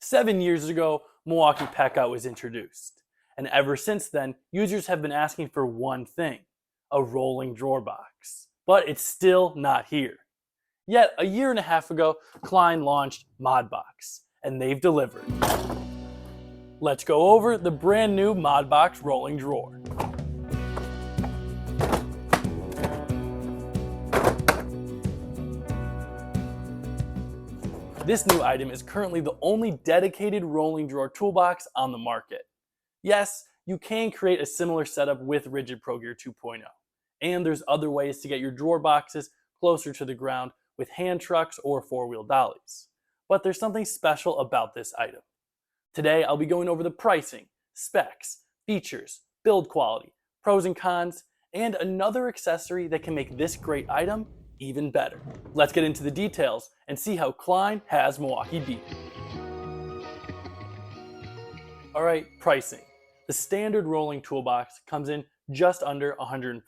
7 years ago, Milwaukee Packout was introduced. And ever since then, users have been asking for one thing, a rolling drawer box. But it's still not here. Yet, a year and a half ago, Klein launched MODbox, and they've delivered. Let's go over the brand new MODbox Rolling Drawer. This new item is currently the only dedicated rolling drawer toolbox on the market. Yes, you can create a similar setup with Rigid Pro Gear 2.0, and there's other ways to get your drawer boxes closer to the ground with hand trucks or four-wheel dollies. But there's something special about this item. Today I'll be going over the pricing, specs, features, build quality, pros and cons, and another accessory that can make this great item even better. Let's get into the details and see how Klein has Milwaukee beat. Alright, pricing. The standard rolling toolbox comes in just under $140,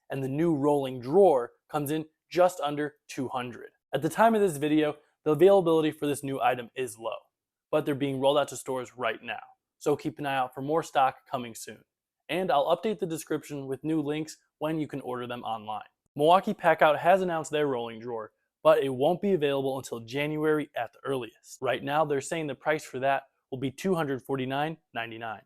and the new rolling drawer comes in just under $200. At the time of this video, the availability for this new item is low, but they're being rolled out to stores right now, so keep an eye out for more stock coming soon. And I'll update the description with new links when you can order them online. Milwaukee Packout has announced their rolling drawer, but it won't be available until January at the earliest. Right now, they're saying the price for that will be $249.99.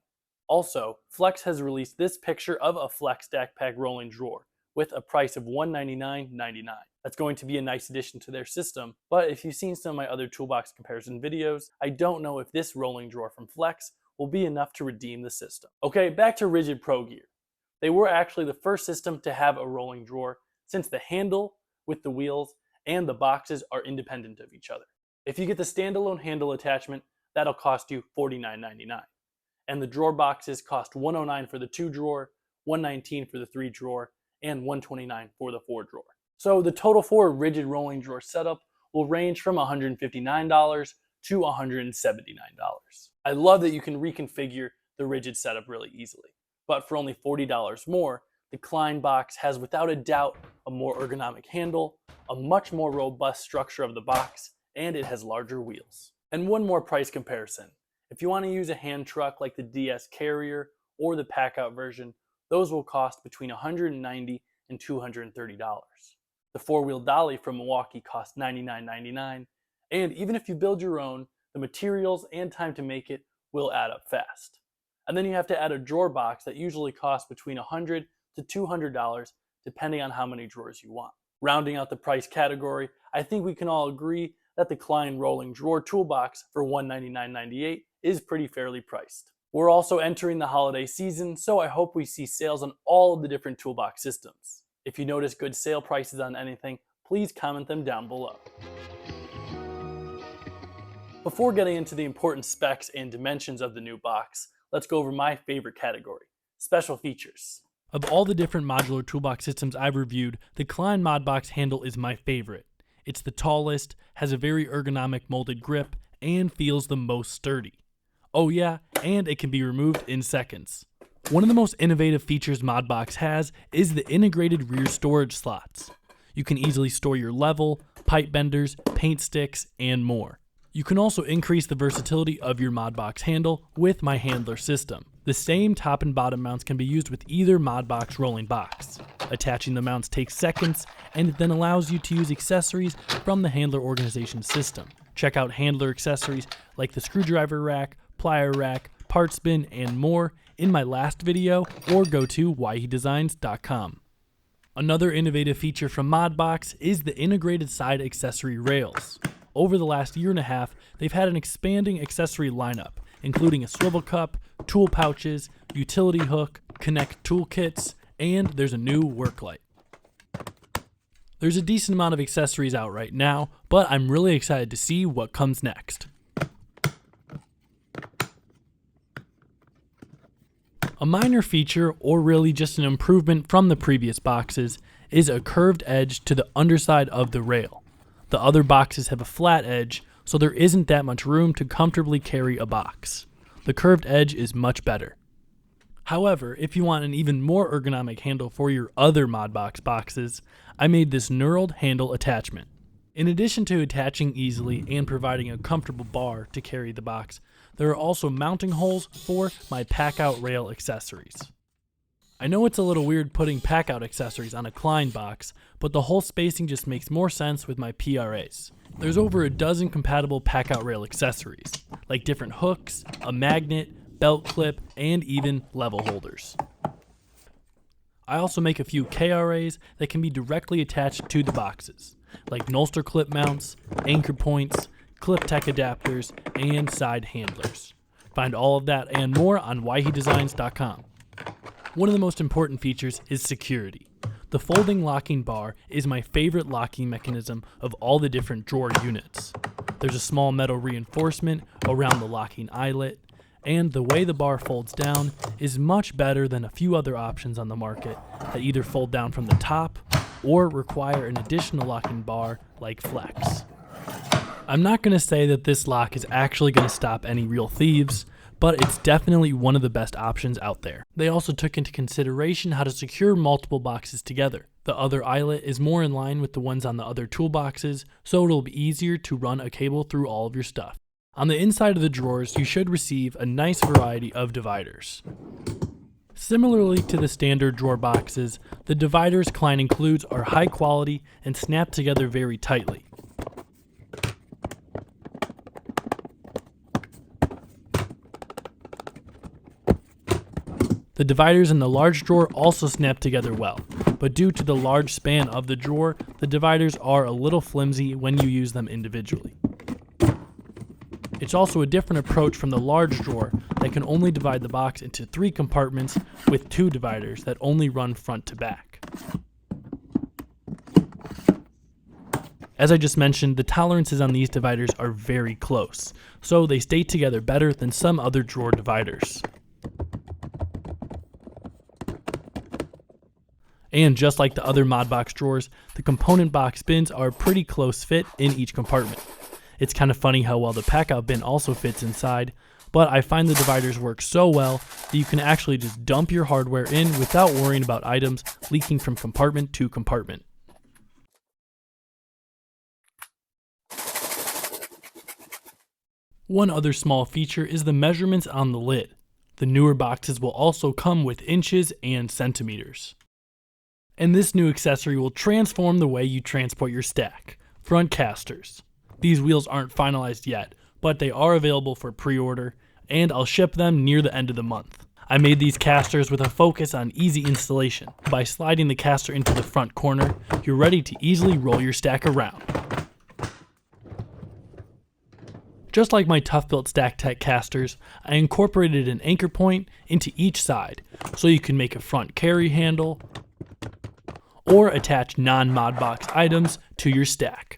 Also, Flex has released this picture of a Flex Stack Pack rolling drawer with a price of $199.99. That's going to be a nice addition to their system, but if you've seen some of my other toolbox comparison videos, I don't know if this rolling drawer from Flex will be enough to redeem the system. Okay, back to Rigid Pro Gear. They were actually the first system to have a rolling drawer, since the handle with the wheels and the boxes are independent of each other. If you get the standalone handle attachment, that'll cost you $49.99. And the drawer boxes cost $109 for the 2-drawer, $119 for the 3-drawer, and $129 for the 4-drawer. So the total for a rigid rolling drawer setup will range from $159 to $179. I love that you can reconfigure the rigid setup really easily, but for only $40 more, the Klein box has without a doubt a more ergonomic handle, a much more robust structure of the box, and it has larger wheels. And one more price comparison. If you want to use a hand truck like the DS Carrier or the Packout version, those will cost between $190 and $230. The four-wheel dolly from Milwaukee costs $99.99, and even if you build your own, the materials and time to make it will add up fast. And then you have to add a drawer box that usually costs between $100 to $200 depending on how many drawers you want. Rounding out the price category, I think we can all agree that the Klein rolling drawer toolbox for $199.98 is pretty fairly priced. We're also entering the holiday season, so I hope we see sales on all of the different toolbox systems. If you notice good sale prices on anything, please comment them down below. Before getting into the important specs and dimensions of the new box, let's go over my favorite category, special features. Of all the different modular toolbox systems I've reviewed, the Klein MODbox handle is my favorite. It's the tallest, has a very ergonomic molded grip, and feels the most sturdy. Oh yeah, and it can be removed in seconds. One of the most innovative features MODbox has is the integrated rear storage slots. You can easily store your level, pipe benders, paint sticks, and more. You can also increase the versatility of your MODbox handle with my handler system. The same top and bottom mounts can be used with either MODbox rolling box. Attaching the mounts takes seconds, and it then allows you to use accessories from the handler organization system. Check out handler accessories like the screwdriver rack, plier rack, parts bin, and more in my last video, or go to whyhedesigns.com. Another innovative feature from MODbox is the integrated side accessory rails. Over the last year and a half, they've had an expanding accessory lineup, including a swivel cup, tool pouches, utility hook, Connect toolkits, and there's a new work light. There's a decent amount of accessories out right now, but I'm really excited to see what comes next. A minor feature, or really just an improvement from the previous boxes, is a curved edge to the underside of the rail. The other boxes have a flat edge, so there isn't that much room to comfortably carry a box. The curved edge is much better. However, if you want an even more ergonomic handle for your other MODbox boxes, I made this knurled handle attachment. In addition to attaching easily and providing a comfortable bar to carry the box, there are also mounting holes for my Packout rail accessories. I know it's a little weird putting Packout accessories on a Klein box, but the hole spacing just makes more sense with my PRAs. There's over a dozen compatible Packout rail accessories, like different hooks, a magnet, belt clip, and even level holders. I also make a few KRAs that can be directly attached to the boxes, like Nolster clip mounts, anchor points, clip tech adapters, and side handlers. Find all of that and more on whyhedesigns.com. One of the most important features is security. The folding locking bar is my favorite locking mechanism of all the different drawer units. There's a small metal reinforcement around the locking eyelet, and the way the bar folds down is much better than a few other options on the market that either fold down from the top or require an additional locking bar like Flex. I'm not going to say that this lock is actually going to stop any real thieves, but it's definitely one of the best options out there. They also took into consideration how to secure multiple boxes together. The other eyelet is more in line with the ones on the other toolboxes, so it'll be easier to run a cable through all of your stuff. On the inside of the drawers, you should receive a nice variety of dividers. Similarly to the standard drawer boxes, the dividers Klein includes are high quality and snap together very tightly. The dividers in the large drawer also snap together well, but due to the large span of the drawer, the dividers are a little flimsy when you use them individually. It's also a different approach from the large drawer that can only divide the box into 3 compartments with 2 dividers that only run front to back. As I just mentioned, the tolerances on these dividers are very close, so they stay together better than some other drawer dividers. And just like the other MODbox drawers, the component box bins are a pretty close fit in each compartment. It's kind of funny how well the Packout bin also fits inside, but I find the dividers work so well that you can actually just dump your hardware in without worrying about items leaking from compartment to compartment. One other small feature is the measurements on the lid. The newer boxes will also come with inches and centimeters. And this new accessory will transform the way you transport your stack. Front casters. These wheels aren't finalized yet, but they are available for pre-order, and I'll ship them near the end of the month. I made these casters with a focus on easy installation. By sliding the caster into the front corner, you're ready to easily roll your stack around. Just like my Tough Built Stack Tech casters, I incorporated an anchor point into each side, so you can make a front carry handle, or attach non-MODbox items to your stack.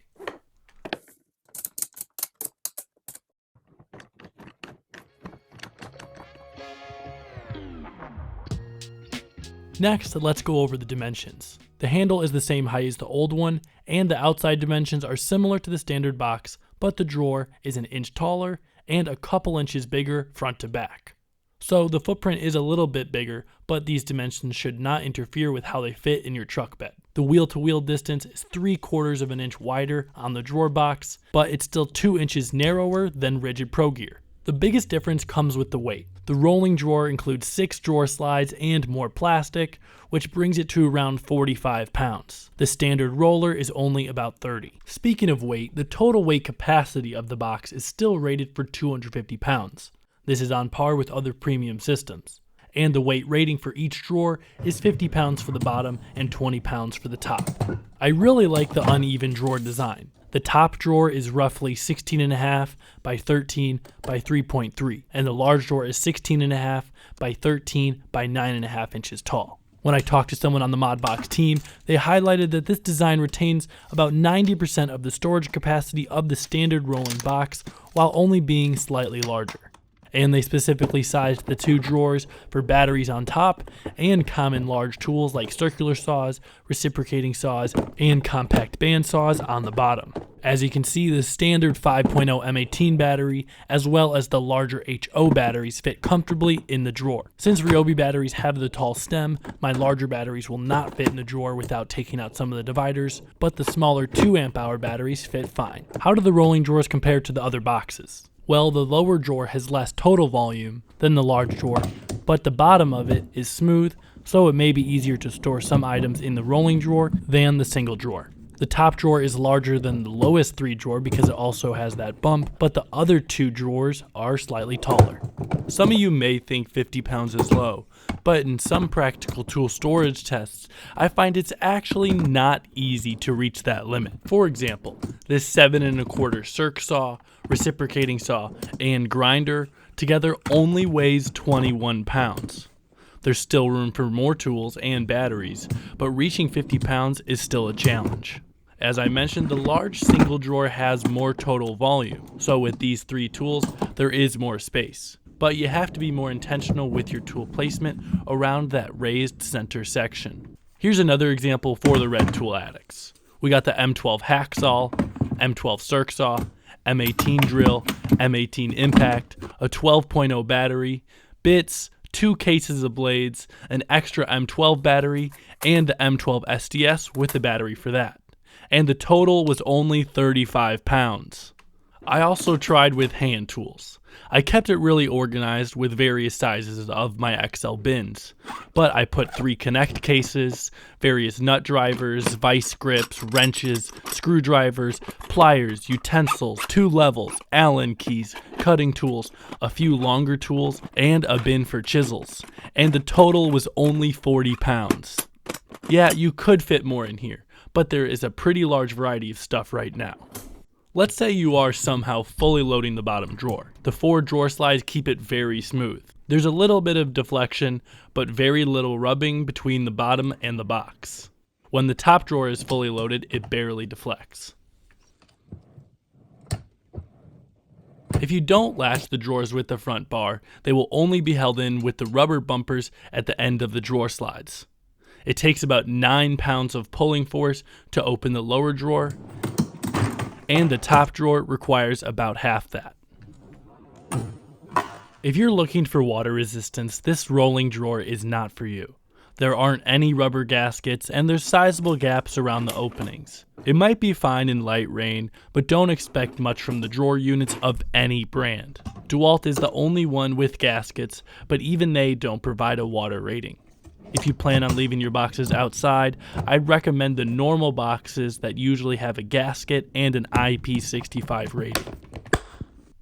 Next, let's go over the dimensions. The handle is the same height as the old one, and the outside dimensions are similar to the standard box, but the drawer is an inch taller and a couple inches bigger front to back. So the footprint is a little bit bigger, but these dimensions should not interfere with how they fit in your truck bed. The wheel-to-wheel distance is 3/4 of an inch wider on the drawer box, but it's still 2 inches narrower than rigid Pro Gear. The biggest difference comes with the weight. The rolling drawer includes 6 drawer slides and more plastic, which brings it to around 45 pounds. The standard roller is only about 30. Speaking of weight, the total weight capacity of the box is still rated for 250 pounds. This is on par with other premium systems. And the weight rating for each drawer is 50 pounds for the bottom and 20 pounds for the top. I really like the uneven drawer design. The top drawer is roughly 16.5 by 13 by 3.3, and the large drawer is 16.5 by 13 by 9.5 inches tall. When I talked to someone on the MODbox team, they highlighted that this design retains about 90% of the storage capacity of the standard rolling box while only being slightly larger. And they specifically sized the two drawers for batteries on top and common large tools like circular saws, reciprocating saws, and compact band saws on the bottom. As you can see, the standard 5.0 M18 battery as well as the larger HO batteries fit comfortably in the drawer. Since Ryobi batteries have the tall stem, my larger batteries will not fit in the drawer without taking out some of the dividers, but the smaller 2 amp hour batteries fit fine. How do the rolling drawers compare to the other boxes? Well, the lower drawer has less total volume than the large drawer, but the bottom of it is smooth, so it may be easier to store some items in the rolling drawer than the single drawer. The top drawer is larger than the lowest 3 drawer because it also has that bump, but the other 2 drawers are slightly taller. Some of you may think 50 pounds is low, but in some practical tool storage tests, I find it's actually not easy to reach that limit. For example, this 7 1/4 circ saw, reciprocating saw, and grinder together only weighs 21 pounds. There's still room for more tools and batteries, but reaching 50 pounds is still a challenge. As I mentioned, the large single drawer has more total volume, so with these 3 tools, there is more space. But you have to be more intentional with your tool placement around that raised center section. Here's another example for the red tool addicts. We got the M12 hacksaw, M12 circ saw, M18 drill, M18 impact, a 12.0 battery, bits, 2 cases of blades, an extra M12 battery, and the M12 SDS with the battery for that. And the total was only 35 pounds. I also tried with hand tools. I kept it really organized with various sizes of my XL bins, but I put 3 connect cases, various nut drivers, vice grips, wrenches, screwdrivers, pliers, utensils, 2 levels, Allen keys, cutting tools, a few longer tools, and a bin for chisels. And the total was only 40 pounds. Yeah, you could fit more in here, but there is a pretty large variety of stuff right now. Let's say you are somehow fully loading the bottom drawer. The 4 drawer slides keep it very smooth. There's a little bit of deflection, but very little rubbing between the bottom and the box. When the top drawer is fully loaded, it barely deflects. If you don't latch the drawers with the front bar, they will only be held in with the rubber bumpers at the end of the drawer slides. It takes about 9 pounds of pulling force to open the lower drawer, and the top drawer requires about half that. If you're looking for water resistance, this rolling drawer is not for you. There aren't any rubber gaskets, and there's sizable gaps around the openings. It might be fine in light rain, but don't expect much from the drawer units of any brand. DeWalt is the only one with gaskets, but even they don't provide a water rating. If you plan on leaving your boxes outside, I'd recommend the normal boxes that usually have a gasket and an IP65 rating.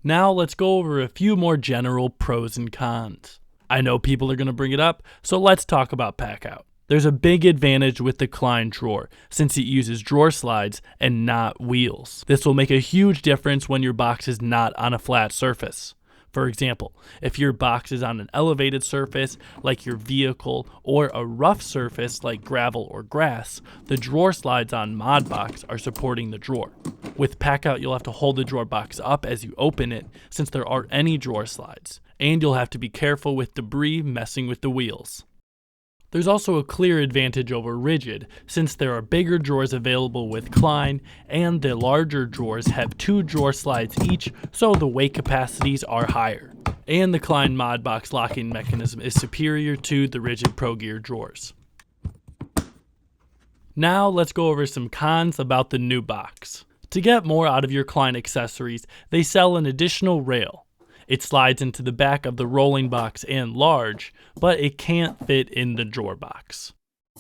Now let's go over a few more general pros and cons. I know people are going to bring it up, so let's talk about Packout. There's a big advantage with the Klein drawer, since it uses drawer slides and not wheels. This will make a huge difference when your box is not on a flat surface. For example, if your box is on an elevated surface like your vehicle or a rough surface like gravel or grass, the drawer slides on MODbox are supporting the drawer. With Packout, you'll have to hold the drawer box up as you open it since there aren't any drawer slides, and you'll have to be careful with debris messing with the wheels. There's also a clear advantage over rigid, since there are bigger drawers available with Klein, and the larger drawers have 2 drawer slides each, so the weight capacities are higher. And the Klein MODbox locking mechanism is superior to the rigid Pro Gear drawers. Now let's go over some cons about the new box. To get more out of your Klein accessories, they sell an additional rail. It slides into the back of the rolling box and large, but it can't fit in the drawer box.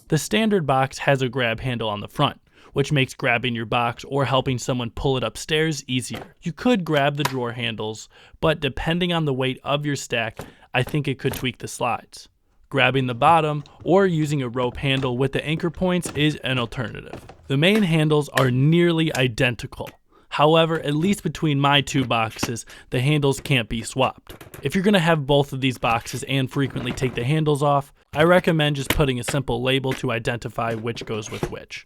The standard box has a grab handle on the front, which makes grabbing your box or helping someone pull it upstairs easier. You could grab the drawer handles, but depending on the weight of your stack, I think it could tweak the slides. Grabbing the bottom or using a rope handle with the anchor points is an alternative. The main handles are nearly identical. However, at least between my 2 boxes, the handles can't be swapped. If you're going to have both of these boxes and frequently take the handles off, I recommend just putting a simple label to identify which goes with which.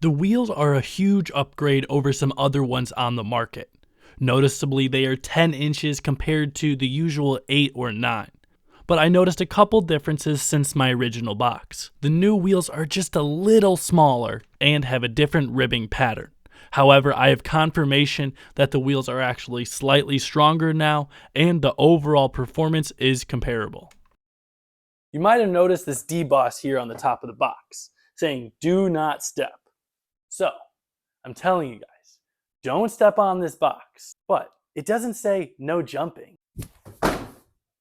The wheels are a huge upgrade over some other ones on the market. Noticeably, they are 10 inches compared to the usual 8 or 9. But I noticed a couple differences since my original box. The new wheels are just a little smaller and have a different ribbing pattern. However, I have confirmation that the wheels are actually slightly stronger now and the overall performance is comparable. You might have noticed this deboss here on the top of the box saying do not step. So, I'm telling you guys, don't step on this box, but it doesn't say no jumping.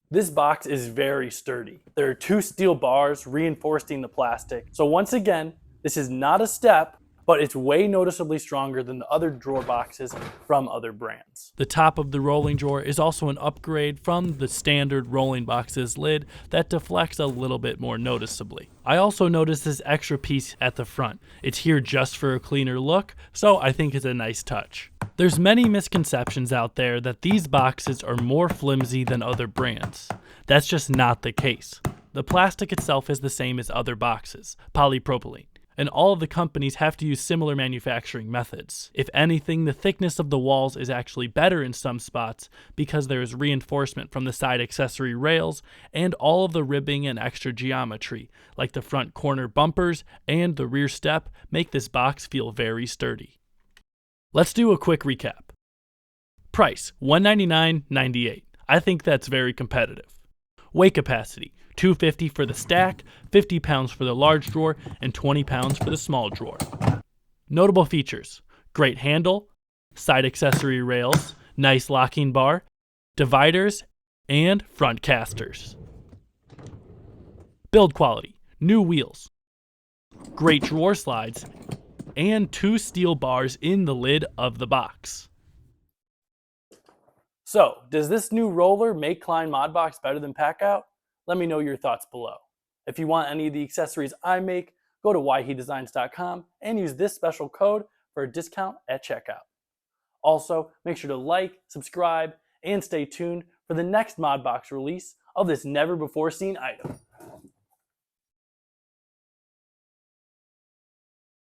This box is very sturdy. There are 2 steel bars reinforcing the plastic. So once again, this is not a step, but it's way noticeably stronger than the other drawer boxes from other brands. The top of the rolling drawer is also an upgrade from the standard rolling box's lid that deflects a little bit more noticeably. I also noticed this extra piece at the front. It's here just for a cleaner look, so I think it's a nice touch. There's many misconceptions out there that these boxes are more flimsy than other brands. That's just not the case. The plastic itself is the same as other boxes, polypropylene, and all of the companies have to use similar manufacturing methods. If anything, the thickness of the walls is actually better in some spots because there is reinforcement from the side accessory rails and all of the ribbing and extra geometry, like the front corner bumpers and the rear step, make this box feel very sturdy. Let's do a quick recap. Price, $199.98. I think that's very competitive. Weight capacity, 250 for the stack, 50 pounds for the large drawer, and 20 pounds for the small drawer. Notable features, great handle, side accessory rails, nice locking bar, dividers, and front casters. Build quality, new wheels, great drawer slides, and 2 steel bars in the lid of the box. So, does this new roller make Klein MODbox better than Packout? Let me know your thoughts below. If you want any of the accessories I make, go to whyhedesigns.com and use this special code for a discount at checkout. Also, make sure to like, subscribe, and stay tuned for the next MODbox release of this never-before-seen item.